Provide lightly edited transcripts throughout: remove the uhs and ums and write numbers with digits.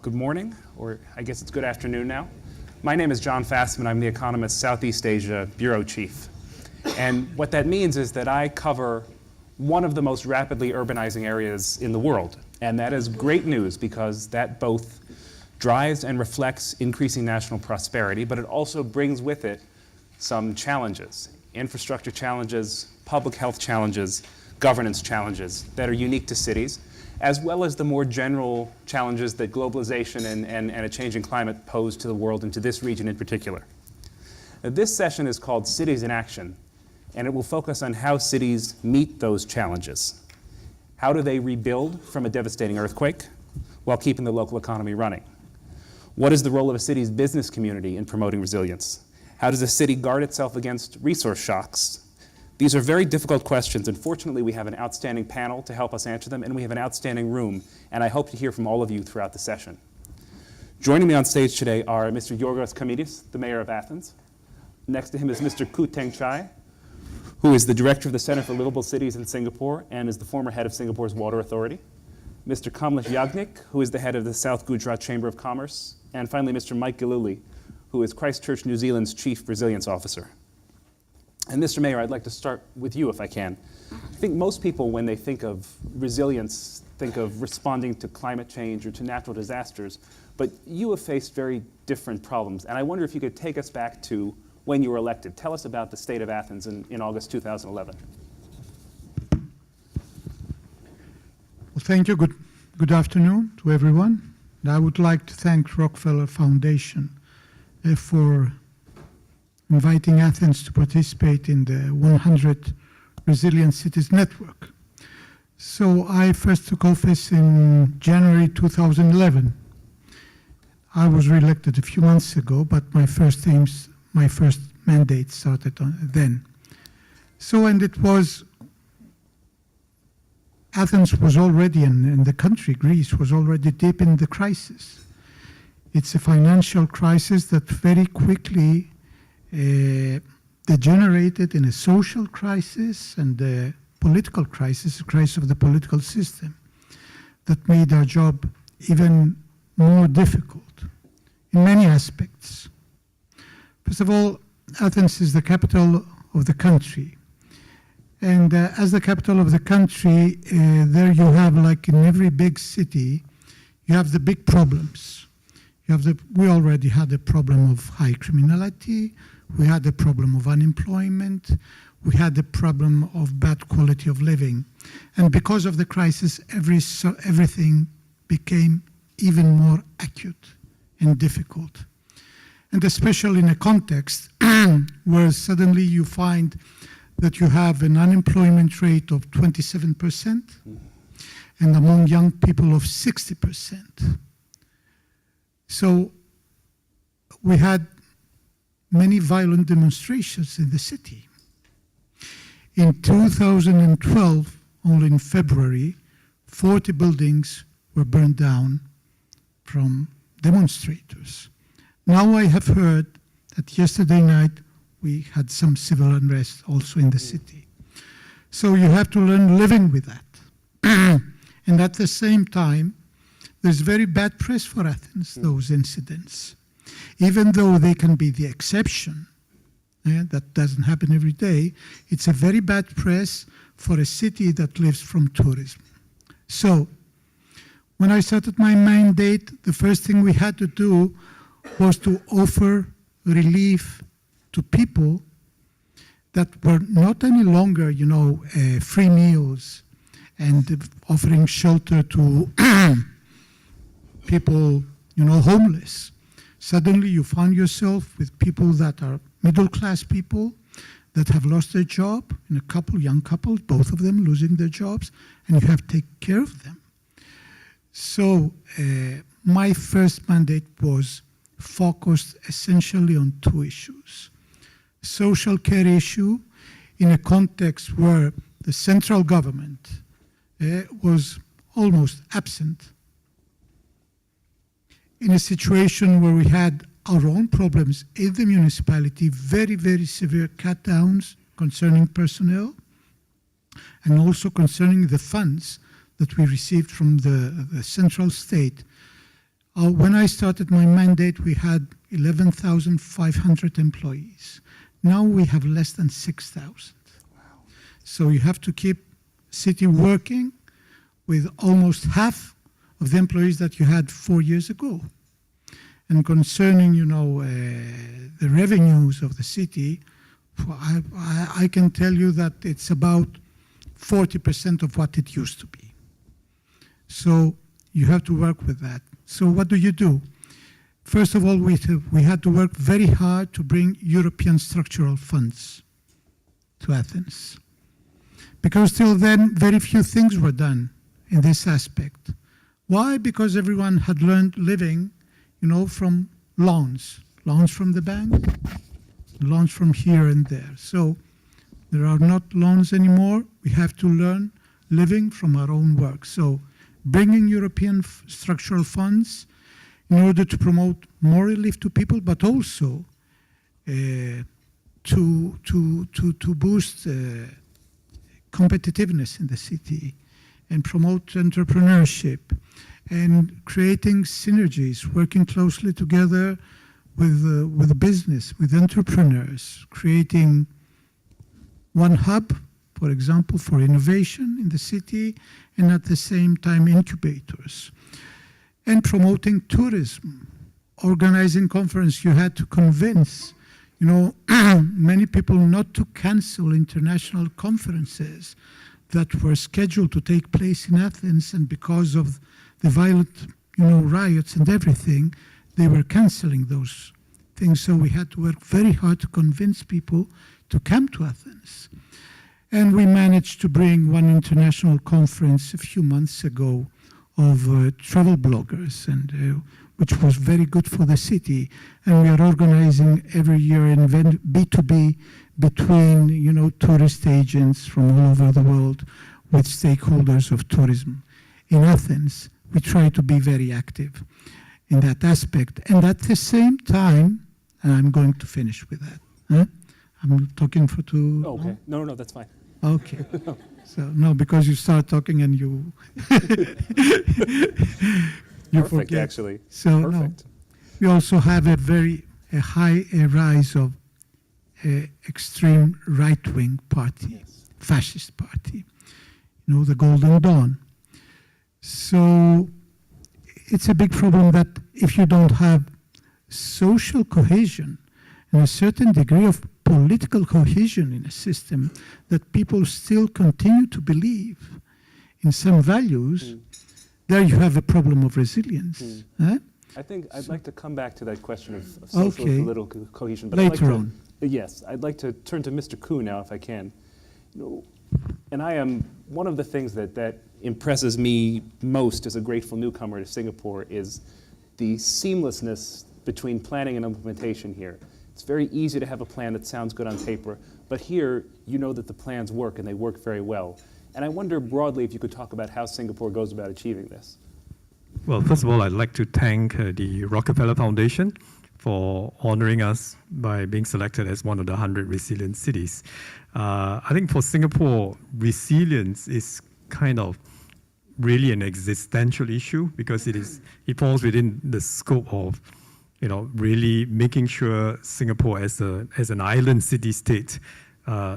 good morning, or I guess it's good afternoon now. My name is John Fassman. I'm the Economist Southeast Asia Bureau Chief. And what that means is that I cover one of the most rapidly urbanizing areas in the world. And that is great news because that both drives and reflects increasing national prosperity, but it also brings with it some challenges, infrastructure challenges, public health challenges, governance challenges that are unique to cities, as well as the more general challenges that globalization and a changing climate pose to the world and to this region in particular. Now, this session is called Cities in Action, and it will focus on how cities meet those challenges. How do they rebuild from a devastating earthquake while keeping the local economy running? What is the role of a city's business community in promoting resilience? How does a city guard itself against resource shocks? These are very difficult questions, and fortunately we have an outstanding panel to help us answer them, and we have an outstanding room, and I hope to hear from all of you throughout the session. Joining me on stage today are Mr. Yorgos Kamidis, the mayor of Athens. Next to him is Mr. Khoo Teng Chai, who is the director of the Center for Livable Cities in Singapore and is the former head of Singapore's Water Authority. Mr. Kamlesh Yagnik, who is the head of the South Gujarat Chamber of Commerce. And finally, Mr. Mike Gillooly, who is Christchurch, New Zealand's Chief Resilience Officer. And Mr. Mayor, I'd like to start with you if I can. I think most people, when they think of resilience, think of responding to climate change or to natural disasters, but you have faced very different problems. And I wonder if you could take us back to when you were elected. Tell us about the state of Athens in August 2011. Well, thank you. Good afternoon to everyone. And I would like to thank Rockefeller Foundation for inviting Athens to participate in the 100 Resilient Cities Network. So I first took office in January 2011. I was re-elected a few months ago, but my first mandate started then. So, and it was, Athens was already, and the country, Greece, was already deep in the crisis. It's a financial crisis that very quickly degenerated in a social crisis and a political crisis, a crisis of the political system that made our job even more difficult in many aspects. First of all, Athens is the capital of the country. And as the capital of the country, there you have, like in every big city, you have the big problems. We already had a problem of high criminality. We had a problem of unemployment. We had a problem of bad quality of living. And because of the crisis, everything became even more acute and difficult. And especially in a context where suddenly you find that you have an unemployment rate of 27% and among young people of 60%. So we had many violent demonstrations in the city. In 2012, only in February, 40 buildings were burned down from demonstrators. Now I have heard that yesterday night we had some civil unrest also in the city. So you have to learn living with that. And at the same time, there's very bad press for Athens, those incidents. Even though they can be the exception, that doesn't happen every day, it's a very bad press for a city that lives from tourism. So when I started my mandate, the first thing we had to do was to offer relief to people that were not any longer, free meals and offering shelter to people, homeless. Suddenly you find yourself with people that are middle-class people that have lost their job, and young couples, both of them losing their jobs, and you have to take care of them. So my first mandate was focused essentially on two issues. Social care issue in a context where the central government was almost absent, in a situation where we had our own problems in the municipality, very, very severe cut-downs concerning personnel, and also concerning the funds that we received from the central state. When I started my mandate, we had 11,500 employees. Now we have less than 6,000. So you have to keep city working with almost half of the employees that you had 4 years ago. And concerning, the revenues of the city, I can tell you that it's about 40% of what it used to be. So you have to work with that. So what do? First of all, we had to work very hard to bring European structural funds to Athens. Because till then, very few things were done in this aspect. Why? Because everyone had learned living, from loans from the bank, loans from here and there. So there are not loans anymore. We have to learn living from our own work. So bringing European structural funds in order to promote more relief to people, but also to boost competitiveness in the city and promote entrepreneurship and creating synergies, working closely together with business, with entrepreneurs, creating one hub, for example, for innovation in the city, and at the same time incubators. And promoting tourism, organizing conference. You had to convince, many people not to cancel international conferences that were scheduled to take place in Athens, and because of the violent, riots and everything, they were canceling those things. So we had to work very hard to convince people to come to Athens. And we managed to bring one international conference a few months ago of travel bloggers, and which was very good for the city. And we are organizing every year an event, B2B, between tourist agents from all over the world with stakeholders of tourism. In Athens, we try to be very active in that aspect. And at the same time, and I'm going to finish with that. Huh? I'm talking for too Oh, okay. long? No, that's fine. Okay. So, no, because you start talking and you you Perfect, forget. actually. So, Perfect. no. We also have a high rise of extreme right-wing party, Yes. fascist party, the Golden Dawn. So it's a big problem that if you don't have social cohesion and a certain degree of political cohesion in a system, that people still continue to believe in some values, there you have a problem of resilience. Huh? I think I'd like to come back to that question of social Okay. political cohesion. But Later I'd like on. Yes, I'd like to turn to Mr. Kuhn now, if I can. And I am, one of the things that impresses me most as a grateful newcomer to Singapore is the seamlessness between planning and implementation here. It's very easy to have a plan that sounds good on paper, but here you know that the plans work and they work very well. And I wonder broadly if you could talk about how Singapore goes about achieving this. Well, first of all, I'd like to thank the Rockefeller Foundation for honoring us by being selected as one of the 100 resilient cities. I think for Singapore, resilience is kind of really an existential issue because it falls within the scope of really making sure Singapore as an island city-state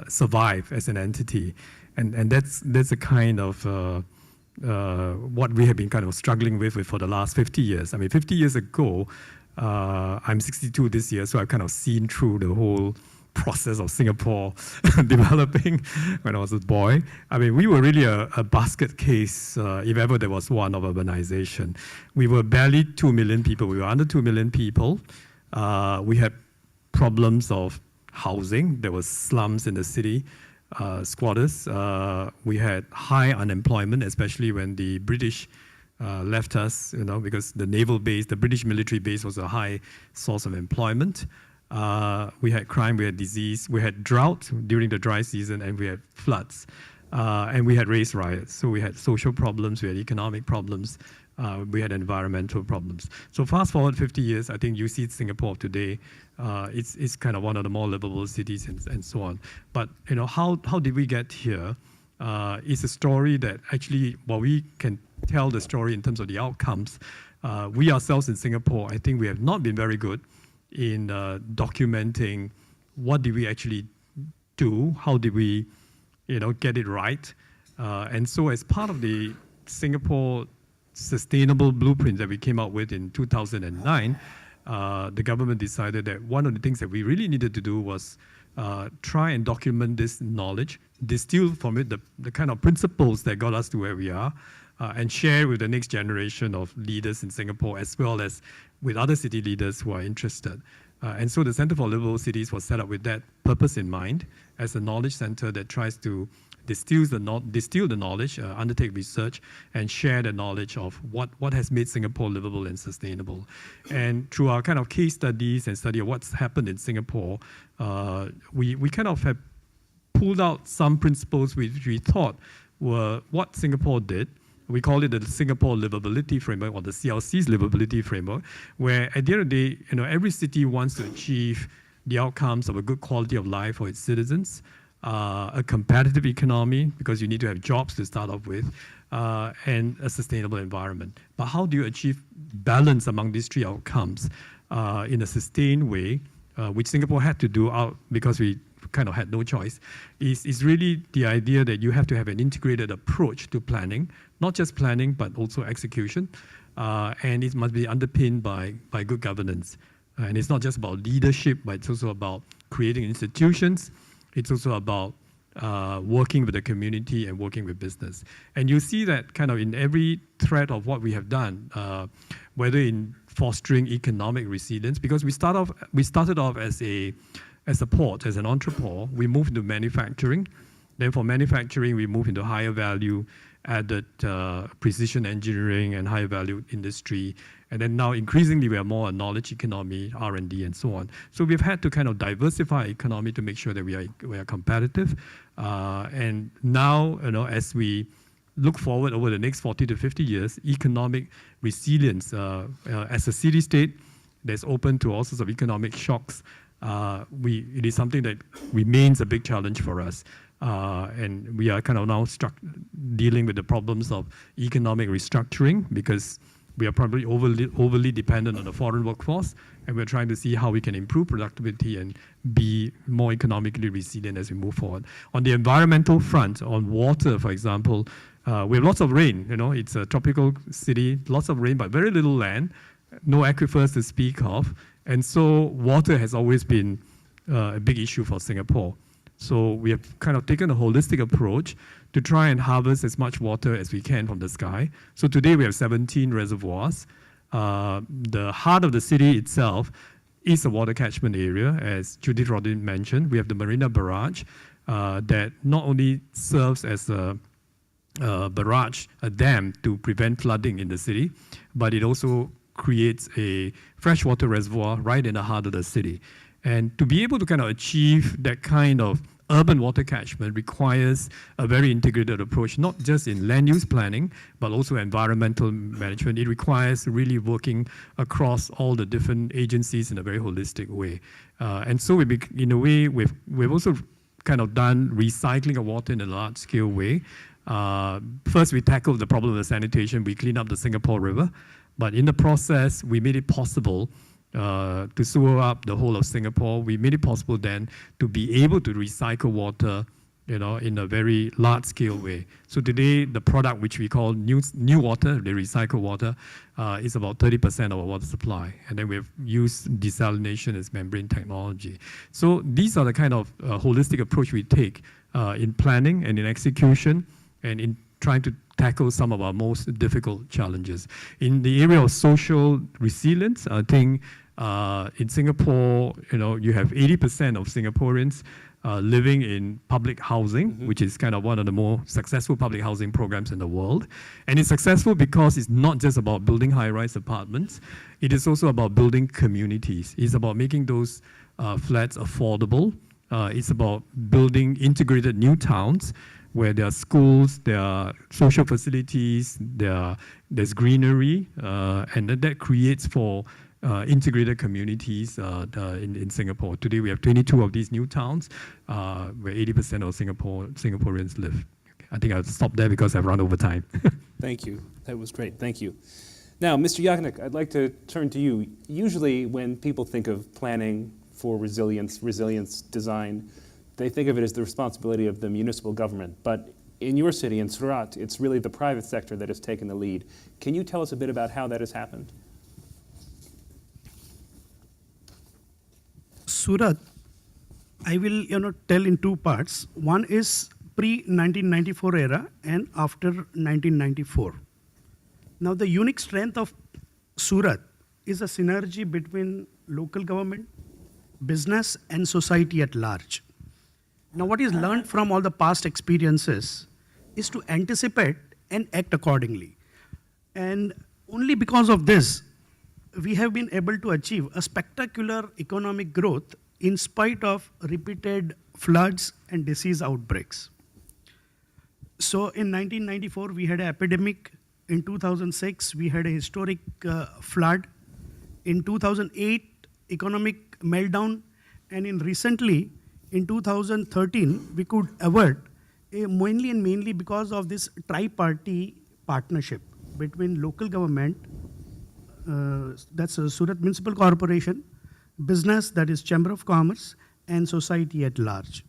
survive as an entity. And that's a kind of what we have been kind of struggling with for the last 50 years. I mean, 50 years ago, I'm 62 this year, so I've kind of seen through the whole process of Singapore developing when I was a boy. I mean, we were really a basket case, if ever there was one, of urbanization. We were barely 2 million people. We were under 2 million people. We had problems of housing. There was slums in the city, squatters. We had high unemployment, especially when the British left us, because the naval base, the British military base was a high source of employment. We had crime, we had disease, we had drought during the dry season, and we had floods. And we had race riots. So we had social problems, we had economic problems, we had environmental problems. So fast forward 50 years, I think you see Singapore today, it's kind of one of the more livable cities and so on. But how did we get here? It's a story that actually, while we can tell the story in terms of the outcomes, We ourselves in Singapore, I think we have not been very good in documenting what did we actually do, how did we, get it right. And so as part of the Singapore Sustainable Blueprint that we came out with in 2009, the government decided that one of the things that we really needed to do was try and document this knowledge, distill from it the kind of principles that got us to where we are, and share with the next generation of leaders in Singapore, as well as with other city leaders who are interested. And so the Center for Livable Cities was set up with that purpose in mind, as a knowledge center that tries to distill the knowledge, undertake research, and share the knowledge of what has made Singapore livable and sustainable. And through our kind of case studies and study of what's happened in Singapore, we kind of have pulled out some principles which we thought were what Singapore did. We call it the Singapore Livability Framework, or the CLC's Livability Framework, where at the end of the day, every city wants to achieve the outcomes of a good quality of life for its citizens, a competitive economy, because you need to have jobs to start off with, and a sustainable environment. But how do you achieve balance among these three outcomes in a sustained way, which Singapore had to do out because we kind of had no choice, is really the idea that you have to have an integrated approach to planning, not just planning, but also execution. And it must be underpinned by good governance. And it's not just about leadership, but it's also about creating institutions. It's also about working with the community and working with business. And you see that kind of in every thread of what we have done, whether in fostering economic resilience, because we started off as a port, as an entrepôt. We moved into manufacturing. Then for manufacturing, we moved into higher value added precision engineering and higher value industry. And then now increasingly we are more a knowledge economy, R&D and so on. So we've had to kind of diversify economy to make sure that we are competitive. And now, as we look forward over the next 40 to 50 years, economic resilience as a city-state that's open to all sorts of economic shocks, it is something that remains a big challenge for us. And we are kind of now dealing with the problems of economic restructuring, because we are probably overly dependent on the foreign workforce, and we're trying to see how we can improve productivity and be more economically resilient as we move forward. On the environmental front, on water, for example, we have lots of rain. It's a tropical city, lots of rain, but very little land, no aquifers to speak of. And so water has always been a big issue for Singapore. So we have kind of taken a holistic approach to try and harvest as much water as we can from the sky. So today we have 17 reservoirs. The heart of the city itself is a water catchment area, as Judith Rodin mentioned. We have the Marina Barrage that not only serves as a barrage, a dam to prevent flooding in the city, but it also creates a freshwater reservoir right in the heart of the city. And to be able to kind of achieve that kind of urban water catchment requires a very integrated approach, not just in land use planning, but also environmental management. It requires really working across all the different agencies in a very holistic way. And so in a way, we've also kind of done recycling of water in a large-scale way. First, we tackled the problem of the sanitation. We cleaned up the Singapore River. But in the process, we made it possible to sewer up the whole of Singapore. We made it possible then to be able to recycle water, in a very large-scale way. So today, the product which we call new water, the recycled water, is about 30% of our water supply. And then we've used desalination as membrane technology. So these are the kind of holistic approach we take in planning and in execution and in trying to tackle some of our most difficult challenges. In the area of social resilience, I think in Singapore, you have 80% of Singaporeans living in public housing, which is kind of one of the more successful public housing programs in the world. And it's successful because it's not just about building high-rise apartments. It is also about building communities. It's about making those flats affordable. It's about building integrated new towns where there are schools, there are social facilities, there's greenery, and that creates for integrated communities in Singapore. Today we have 22 of these new towns where 80% of Singaporeans live. I think I'll stop there because I've run over time. Thank you. That was great. Thank you. Now, Mr. Yagnik, I'd like to turn to you. Usually when people think of planning for resilience design, they think of it as the responsibility of the municipal government. But in your city, in Surat, it's really the private sector that has taken the lead. Can you tell us a bit about how that has happened? Surat, I will tell in two parts. One is pre-1994 era and after 1994. Now the unique strength of Surat is a synergy between local government, business and society at large. Now what is learned from all the past experiences is to anticipate and act accordingly. And only because of this, we have been able to achieve a spectacular economic growth in spite of repeated floods and disease outbreaks. So in 1994, we had an epidemic. In 2006, we had a historic flood. In 2008, economic meltdown. And recently, in 2013, we could avert mainly because of this tri-party partnership between local government, that's Surat Municipal Corporation, business, that is Chamber of Commerce, and society at large.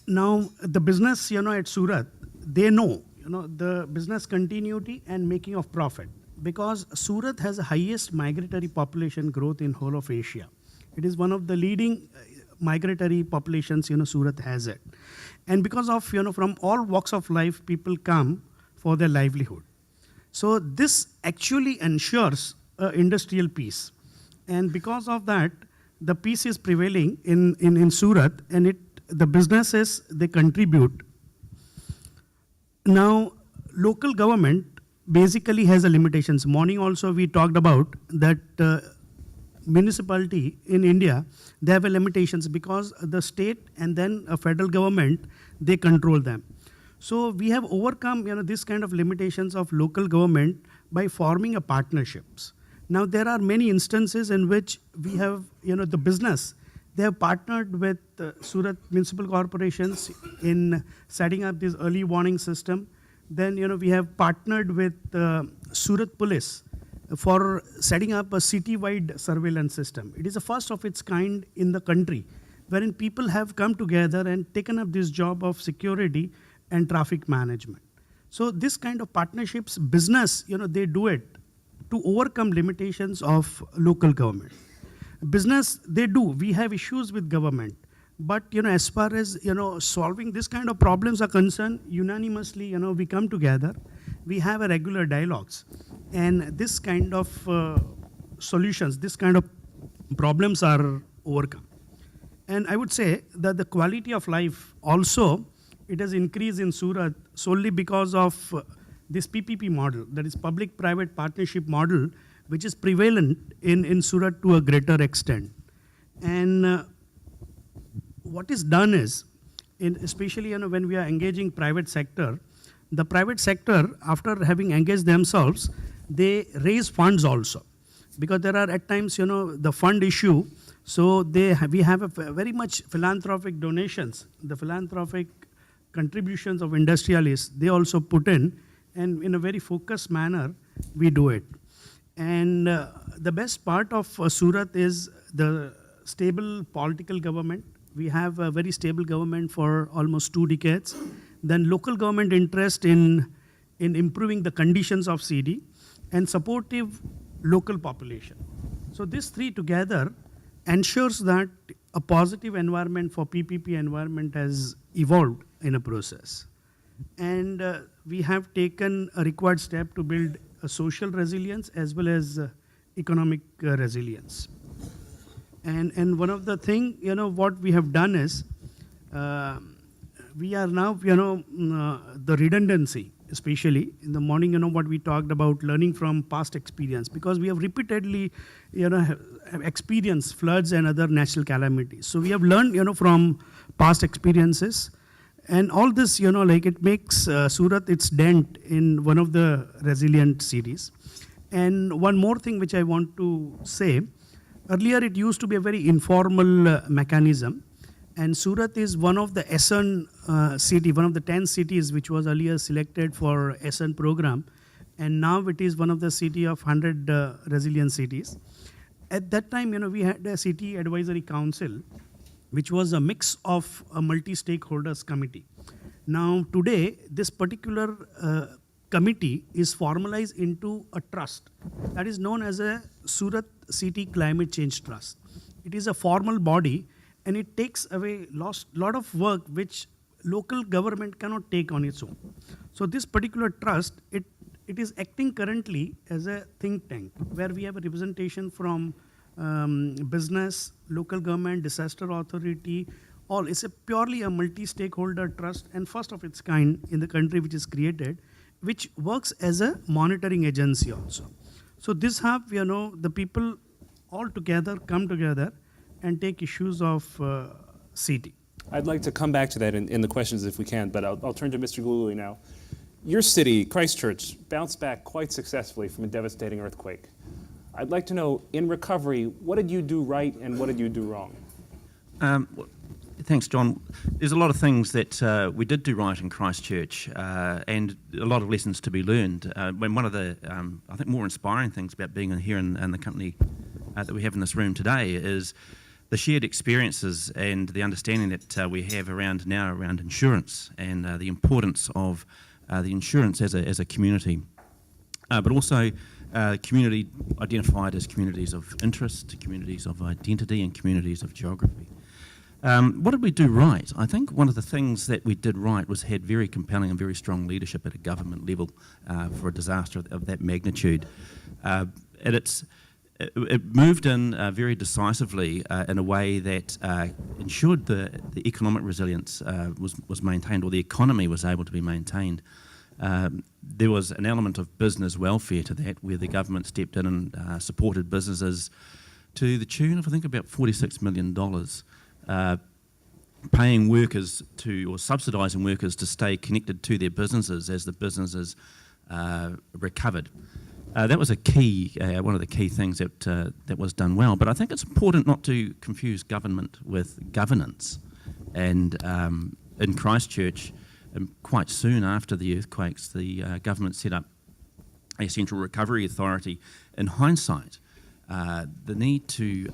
Now, the business, at Surat, they know, the business continuity and making of profit, because Surat has the highest migratory population growth in whole of Asia. It is one of the leading migratory populations, Surat has it. And because of, from all walks of life, people come for their livelihood. So this actually ensures industrial peace. And because of that, the peace is prevailing in Surat, and the businesses, they contribute. Now, local government basically has a limitations. Morning also we talked about that municipality in India, they have a limitations because the state and then a federal government, they control them. So we have overcome this kind of limitations of local government by forming a partnerships. Now there are many instances in which we have the business, they have partnered with Surat municipal corporations in setting up this early warning system. Then we have partnered with Surat Police for setting up a city-wide surveillance system. It is the first of its kind in the country, wherein people have come together and taken up this job of security and traffic management. So this kind of partnerships, business, they do it to overcome limitations of local government. Business, they do. We have issues with government. But as far as solving this kind of problems are concerned, unanimously we come together, we have a regular dialogues, and this kind of solutions, this kind of problems are overcome. And I would say that the quality of life also, it has increased in Surat solely because of this PPP model, that is public-private partnership model, which is prevalent in Surat to a greater extent. And what is done is, especially when we are engaging private sector, the private sector, after having engaged themselves, they raise funds also. Because there are at times, the fund issue, so we have a very much philanthropic donations, the philanthropic contributions of industrialists, they also put in, and in a very focused manner, we do it. And the best part of Surat is the stable political government. We have a very stable government for almost 2 decades. Then local government interest in improving the conditions of CD and supportive local population. So these three together ensures that a positive environment for PPP environment has evolved in a process. And we have taken a required step to build a social resilience as well as economic resilience. And one of the thing, what we have done is, we are now, the redundancy, especially in the morning, what we talked about learning from past experience, because we have repeatedly, have experienced floods and other natural calamities. So we have learned, from past experiences, and all this, it makes Surat its dent in one of the resilient cities. And one more thing which I want to say, earlier it used to be a very informal mechanism, and Surat is one of the ACCCRN city, one of the 10 cities which was earlier selected for ACCCRN program, and now it is one of the city of 100 resilient cities. At that time, we had a city advisory council, which was a mix of a multi-stakeholders committee. Now today, this particular committee is formalized into a trust that is known as a Surat City Climate Change Trust. It is a formal body, and it takes away lot of work which local government cannot take on its own. So this particular trust, it is acting currently as a think tank where we have a representation from business, local government, disaster authority, all. It's purely a multi-stakeholder trust and first of its kind in the country which is created, which works as a monitoring agency also. So this have, the people all together come together and take issues of city. I'd like to come back to that in the questions if we can, but I'll turn to Mr. Gululi now. Your city, Christchurch, bounced back quite successfully from a devastating earthquake. I'd like to know, in recovery, what did you do right and what did you do wrong? Thanks, John. There's a lot of things that we did do right in Christchurch and a lot of lessons to be learned. When one of the, I think, more inspiring things about being here in the company that we have in this room today is the shared experiences and the understanding that we have around insurance and the importance of the insurance as a community, but also community identified as communities of interest, communities of identity and communities of geography. What did we do right? I think one of the things that we did right was had very compelling and very strong leadership at a government level for a disaster of that magnitude. It moved in very decisively in a way that ensured the economic resilience was maintained, or the economy was able to be maintained. There was an element of business welfare to that, where the government stepped in and supported businesses to the tune of, I think, about $46 million, paying workers or subsidising workers to stay connected to their businesses as the businesses recovered. That was one of the key things that was done well. But I think it's important not to confuse government with governance. And in Christchurch, quite soon after the earthquakes, the government set up a central recovery authority. In hindsight, the need to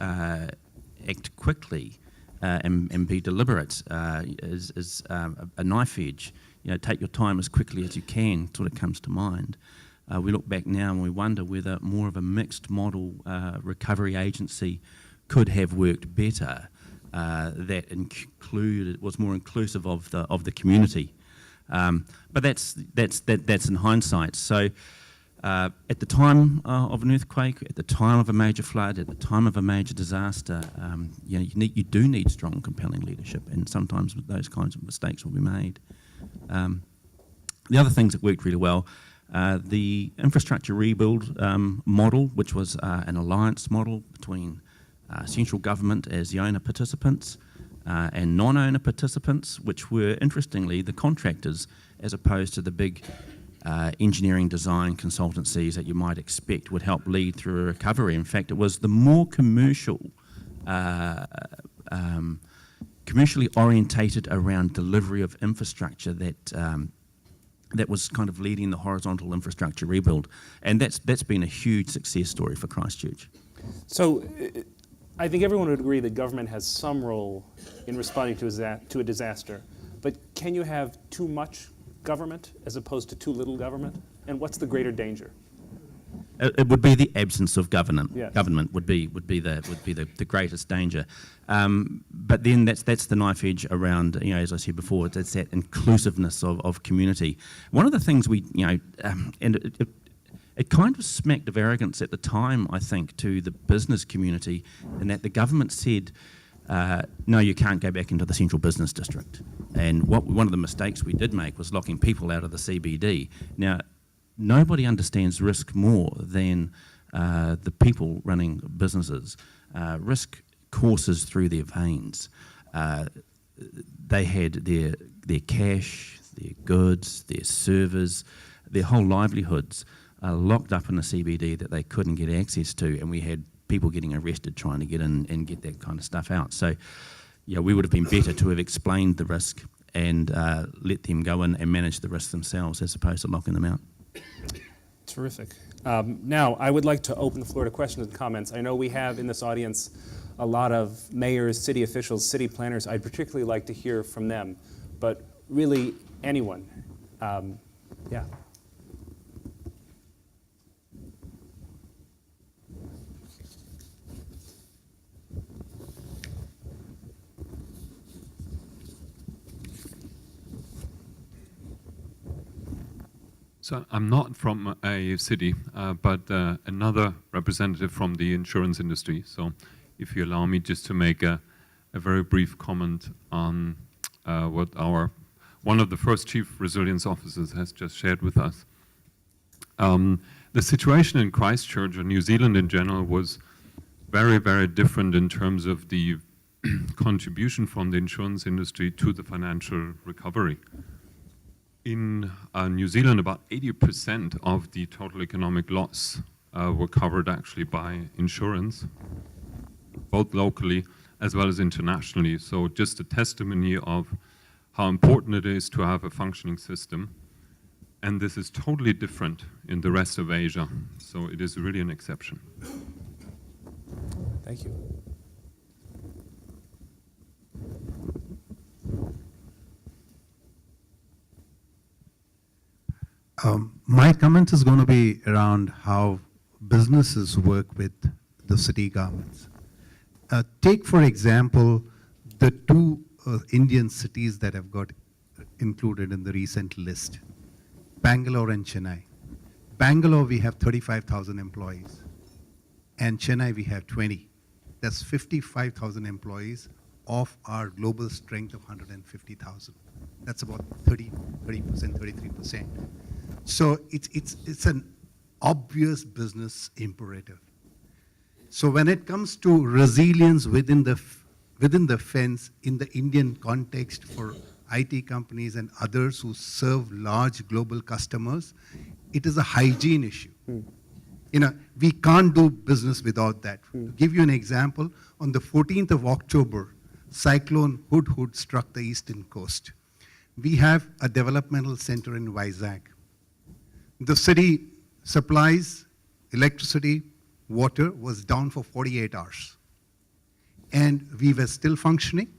act quickly and be deliberate is a knife edge. Take your time as quickly as you can, sort of comes to mind. We look back now and we wonder whether more of a mixed model recovery agency could have worked better. That was more inclusive of the community. But that's in hindsight. So at the time of an earthquake, at the time of a major flood, at the time of a major disaster, you do need strong, compelling leadership, and sometimes those kinds of mistakes will be made. The other things that worked really well, the infrastructure rebuild model, which was an alliance model between central government as the owner participants and non-owner participants, which were, interestingly, the contractors, as opposed to the big engineering design consultancies that you might expect would help lead through a recovery. In fact, it was the more commercially orientated around delivery of infrastructure that was kind of leading the horizontal infrastructure rebuild. And that's been a huge success story for Christchurch. So I think everyone would agree that government has some role in responding to a disaster, but can you have too much government as opposed to too little government? And what's the greater danger? It would be the absence of government. Yes. Government would be the greatest danger. But then that's the knife edge around, as I said before, it's that inclusiveness of community. One of the things and it kind of smacked of arrogance at the time, I think, to the business community, in that the government said, no, you can't go back into the central business district. And one of the mistakes we did make was locking people out of the CBD. Now, nobody understands risk more than the people running businesses. Risk courses through their veins. They had their cash, their goods, their servers, their whole livelihoods locked up in the CBD that they couldn't get access to, and we had people getting arrested trying to get in and get that kind of stuff out. So, we would have been better to have explained the risk and let them go in and manage the risk themselves, as opposed to locking them out. Terrific. Now, I would like to open the floor to questions and comments. I know we have in this audience a lot of mayors, city officials, city planners. I'd particularly like to hear from them, but really anyone. Yeah. So I'm not from a city, but another representative from the insurance industry. So if you allow me just to make a very brief comment on what one of the first chief resilience officers has just shared with us. The situation in Christchurch or New Zealand in general was very, very different in terms of the contribution from the insurance industry to the financial recovery. In New Zealand, about 80% of the total economic loss were covered actually by insurance, both locally as well as internationally. So just a testimony of how important it is to have a functioning system. And this is totally different in the rest of Asia. So it is really an exception. Thank you. My comment is going to be around how businesses work with the city governments. Take, for example, the two Indian cities that have got included in the recent list, Bangalore and Chennai. Bangalore, we have 35,000 employees, and Chennai, we have 20. That's 55,000 employees of our global strength of 150,000. That's about 30%, 33%. So it's an obvious business imperative. So when it comes to resilience within the fence in the Indian context for IT companies and others who serve large global customers, it is a hygiene issue. We can't do business without that. To give you an example, on the 14th of October, Cyclone Hudhud struck the eastern coast. We have a developmental center in Vizag. The city supplies, electricity, water was down for 48 hours. And we were still functioning.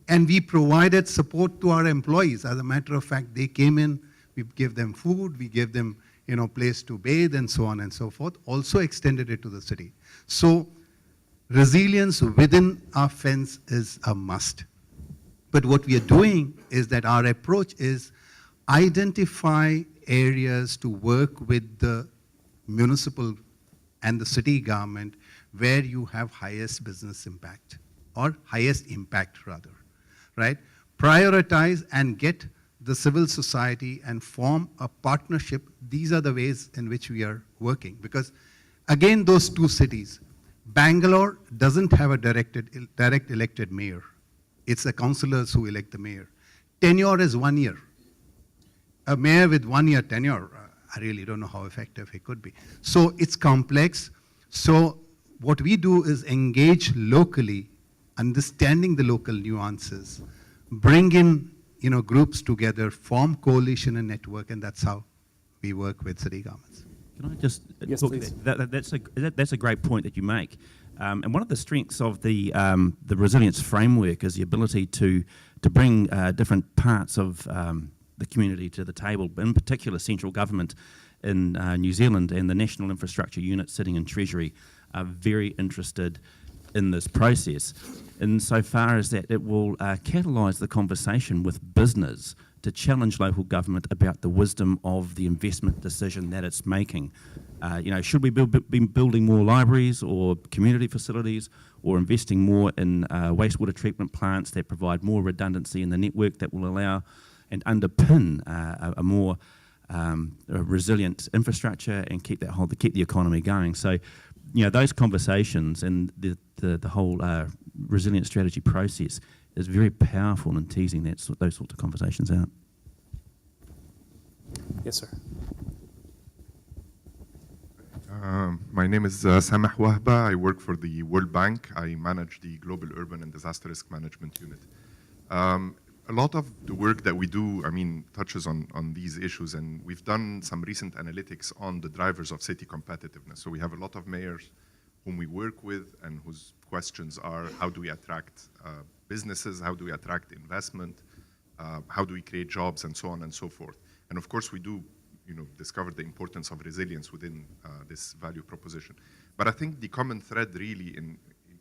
And we provided support to our employees. As a matter of fact, they came in, we gave them food, we gave them place to bathe and so on and so forth, also extended it to the city. So resilience within our fence is a must. But what we are doing is that our approach is identify areas to work with the municipal and the city government where you have highest business impact, or highest impact rather, right? Prioritize and get the civil society and form a partnership. These are the ways in which we are working. Because again, those two cities, Bangalore doesn't have a direct elected mayor. It's the councillors who elect the mayor. Tenure is 1 year. A mayor with 1 year tenure, I really don't know how effective he could be. So it's complex. So what we do is engage locally, understanding the local nuances, bring in groups together, form coalition and network, and that's how we work with city governments. Can I just Yes, talk please. that's a great point that you make. And one of the strengths of the resilience framework is the ability to bring different parts of the community to the table, in particular central government in New Zealand and the National Infrastructure Unit sitting in Treasury are very interested in this process, insofar as that it will catalyse the conversation with business to challenge local government about the wisdom of the investment decision that it's making. Should we be building more libraries or community facilities, or investing more in wastewater treatment plants that provide more redundancy in the network that will allow and underpin a more resilient infrastructure and keep the economy going? So, those conversations and the whole resilience strategy process is very powerful in teasing those sorts of conversations out. Yes, sir. My name is Samah Wahba. I work for the World Bank. I manage the Global Urban and Disaster Risk Management Unit. a lot of the work that we do, I mean, touches on these issues, and we've done some recent analytics on the drivers of city competitiveness. So we have a lot of mayors whom we work with and whose questions are, how do we attract businesses, how do we attract investment, how do we create jobs, and so on and so forth. And of course, we do discover the importance of resilience within this value proposition. But I think the common thread really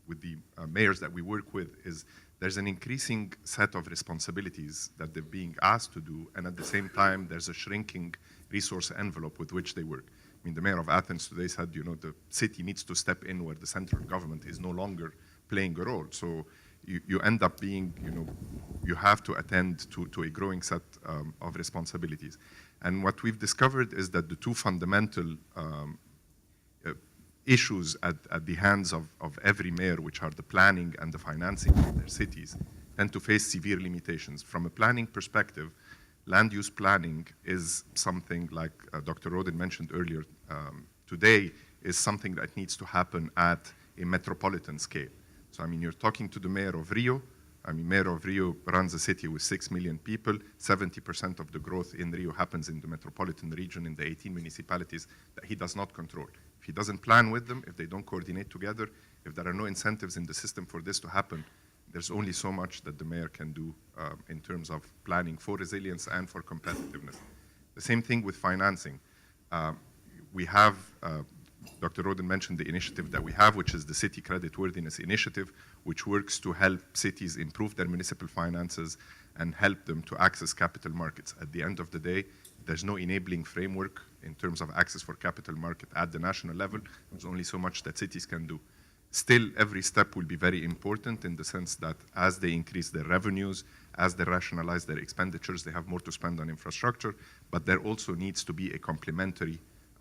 with the mayors that we work with is there's an increasing set of responsibilities that they're being asked to do, and at the same time, there's a shrinking resource envelope with which they work. I mean, the mayor of Athens today said, the city needs to step in where the central government is no longer playing a role. So you end up being, you have to attend to a growing set of responsibilities. And what we've discovered is that the two fundamental issues at the hands of every mayor, which are the planning and the financing of their cities, tend to face severe limitations. From a planning perspective, land use planning is something like Dr. Rodin mentioned earlier today, is something that needs to happen at a metropolitan scale. So, I mean, you're talking to the mayor of Rio. I mean, mayor of Rio runs a city with 6 million people. 70% of the growth in Rio happens in the metropolitan region, in the 18 municipalities that he does not control. If he doesn't plan with them, if they don't coordinate together, if there are no incentives in the system for this to happen, there's only so much that the mayor can do in terms of planning for resilience and for competitiveness. The same thing with financing. We have, Dr. Rodin mentioned the initiative that we have, which is the City Creditworthiness Initiative, which works to help cities improve their municipal finances and help them to access capital markets. At the end of the day, there's no enabling framework in terms of access for capital market at the national level. There's only so much that cities can do. Still, every step will be very important in the sense that as they increase their revenues, as they rationalize their expenditures, they have more to spend on infrastructure, but there also needs to be a complementary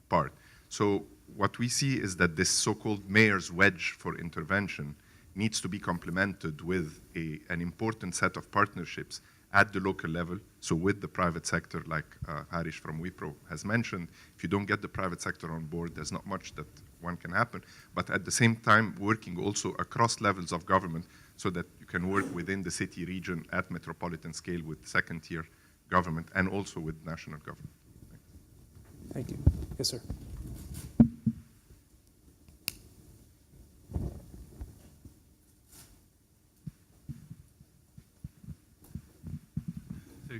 part. So what we see is that this so-called mayor's wedge for intervention needs to be complemented with an important set of partnerships at the local level, so with the private sector, like Harish from Wipro has mentioned. If you don't get the private sector on board, there's not much that one can happen. But at the same time, working also across levels of government so that you can work within the city region at metropolitan scale with second-tier government and also with national government. Thank you. Yes, sir.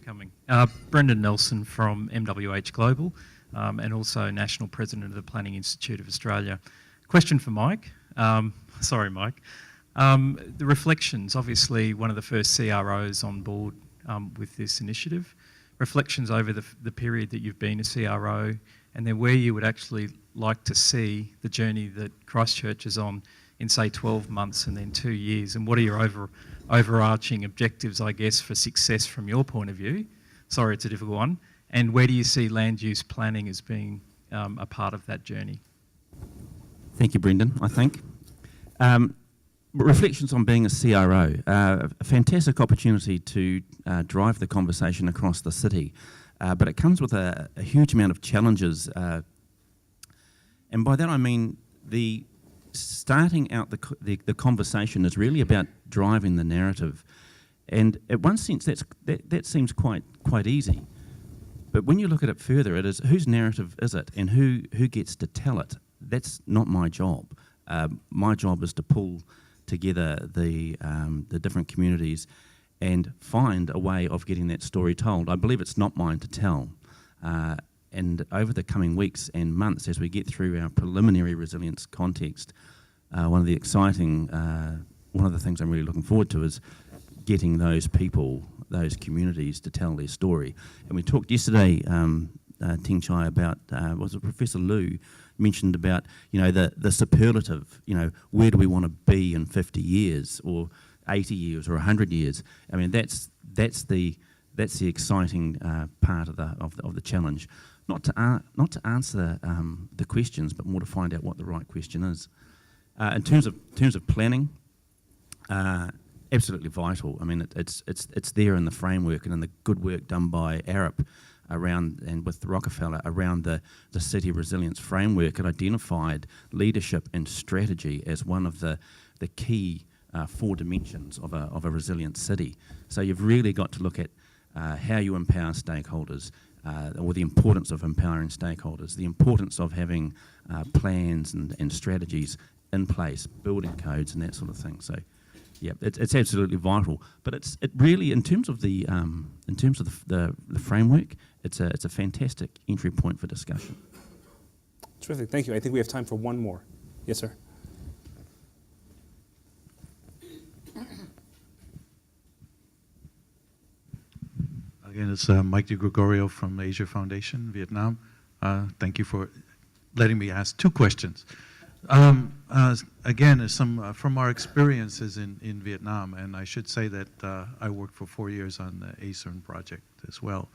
Coming. Brendan Nelson from MWH Global and also National President of the Planning Institute of Australia. Question for Mike. Sorry, Mike. The reflections, obviously one of the first CROs on board with this initiative. Reflections over the period that you've been a CRO and then where you would actually like to see the journey that Christchurch is on in, say, 12 months and then 2 years, and what are your overarching objectives, I guess, for success from your point of view? Sorry, it's a difficult one. And where do you see land use planning as being a part of that journey? Thank you, Brendan, I think. Reflections on being a CRO. A fantastic opportunity to drive the conversation across the city, but it comes with a huge amount of challenges. And by that I mean starting out the conversation is really about driving the narrative, and at one sense that seems quite easy. But when you look at it further, it is whose narrative is it, and who gets to tell it? That's not my job. My job is to pull together the different communities and find a way of getting that story told. I believe it's not mine to tell. And over the coming weeks and months, as we get through our preliminary resilience context, one of the things I'm really looking forward to is getting those people, those communities, to tell their story. And we talked yesterday, Ting Chai, about was it Professor Liu mentioned about the superlative. Where do we want to be in 50 years, or 80 years, or 100 years? I mean, that's the exciting part of the challenge. Not to answer the questions, but more to find out what the right question is. In terms of planning, absolutely vital. I mean, it's there in the framework and in the good work done by Arup around and with Rockefeller around the city resilience framework. It identified leadership and strategy as one of the key four dimensions of a resilient city. So you've really got to look at how you empower stakeholders, or the importance of empowering stakeholders, the importance of having plans and strategies in place, building codes and that sort of thing. So, yeah, it's absolutely vital. But it really, in terms of the framework, it's a fantastic entry point for discussion. Terrific, thank you. I think we have time for one more. Yes, sir. Again, it's Mike DeGregorio from Asia Foundation, Vietnam. Thank you for letting me ask two questions. Again, from our experiences in Vietnam, and I should say that I worked for 4 years on the ACCCRN project as well,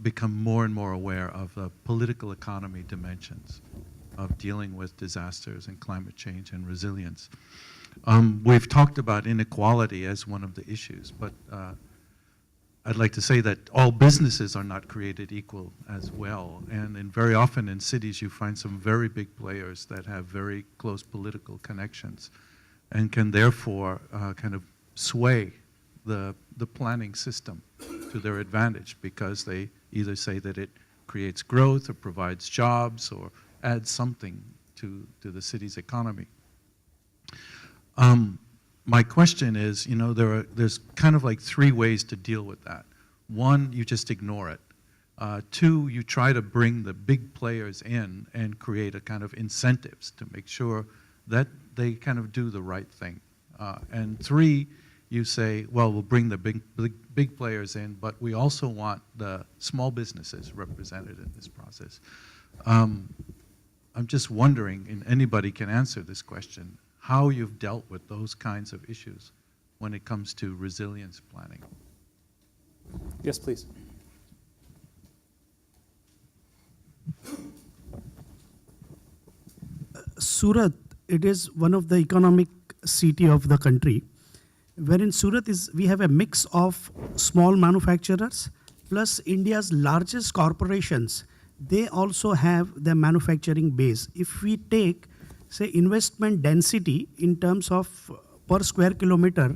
become more and more aware of the political economy dimensions of dealing with disasters and climate change and resilience. We've talked about inequality as one of the issues, but I'd like to say that all businesses are not created equal as well. And very often in cities, you find some very big players that have very close political connections and can therefore kind of sway the planning system to their advantage, because they either say that it creates growth or provides jobs or adds something to the city's economy. My question is, there's kind of like three ways to deal with that. One, you just ignore it. Two, you try to bring the big players in and create a kind of incentives to make sure that they kind of do the right thing. And three, you say, well, we'll bring the big players in, but we also want the small businesses represented in this process. I'm just wondering, and anybody can answer this question, how you've dealt with those kinds of issues when it comes to resilience planning. Yes, please. Surat, it is one of the economic city of the country, wherein Surat we have a mix of small manufacturers plus India's largest corporations. They also have their manufacturing base. If we take, say, investment density in terms of per square kilometer,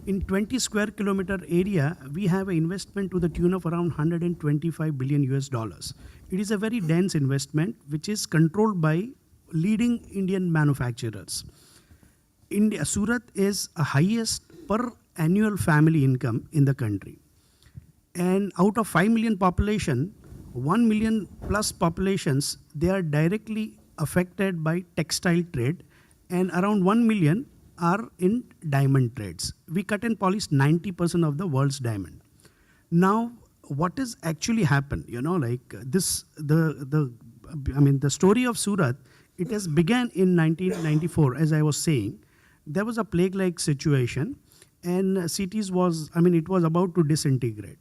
in 20 square kilometer area, we have an investment to the tune of around 125 billion US dollars. It is a very dense investment which is controlled by leading Indian manufacturers. Surat is a highest per annual family income in the country. And out of 5 million population, 1 million plus populations, they are directly affected by textile trade, and around 1 million are in diamond trades. We cut and polish 90% of the world's diamond. Now, what has actually happened? The story of Surat, it has began in 1994, as I was saying. There was a plague-like situation, and it was about to disintegrate.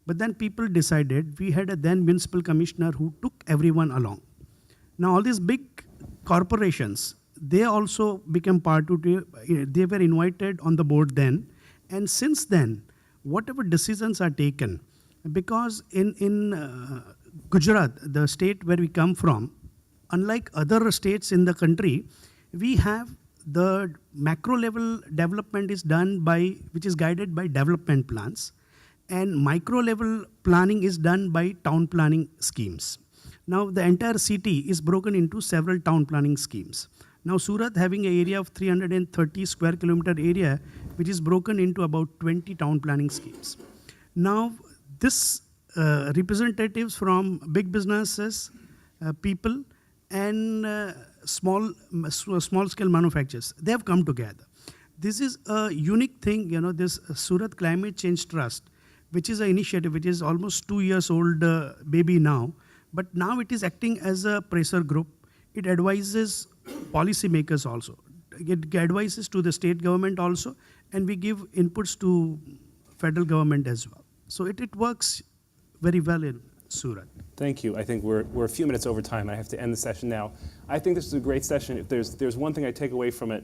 But then people decided, we had a then municipal commissioner who took everyone along. Now all these big corporations, they also became they were invited on the board then. And since then, whatever decisions are taken, because in Gujarat, the state where we come from, unlike other states in the country, we have the macro level development is done which is guided by development plans, and micro level planning is done by town planning schemes. Now the entire city is broken into several town planning schemes. Now Surat having an area of 330 square kilometer area, which is broken into about 20 town planning schemes. Now this representatives from big businesses, people, and small scale manufacturers, they have come together. This is a unique thing, this Surat Climate Change Trust, which is an initiative which is almost 2 years old baby now, but now it is acting as a pressure group. It advises policymakers also. It advises to the state government also, and we give inputs to federal government as well. So it works very well in Surat. Thank you. I think we're a few minutes over time. I have to end the session now. I think this is a great session. If there's one thing I take away from it,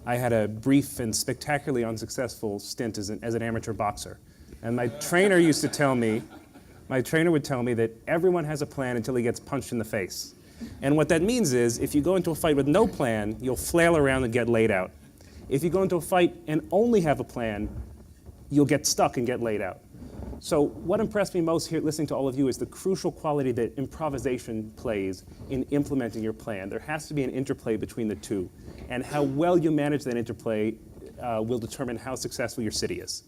I had a brief and spectacularly unsuccessful stint as an amateur boxer. And my trainer would tell me that everyone has a plan until he gets punched in the face. And what that means is, if you go into a fight with no plan, you'll flail around and get laid out. If you go into a fight and only have a plan, you'll get stuck and get laid out. So what impressed me most here listening to all of you is the crucial quality that improvisation plays in implementing your plan. There has to be an interplay between the two. And how well you manage that interplay will determine how successful your city is.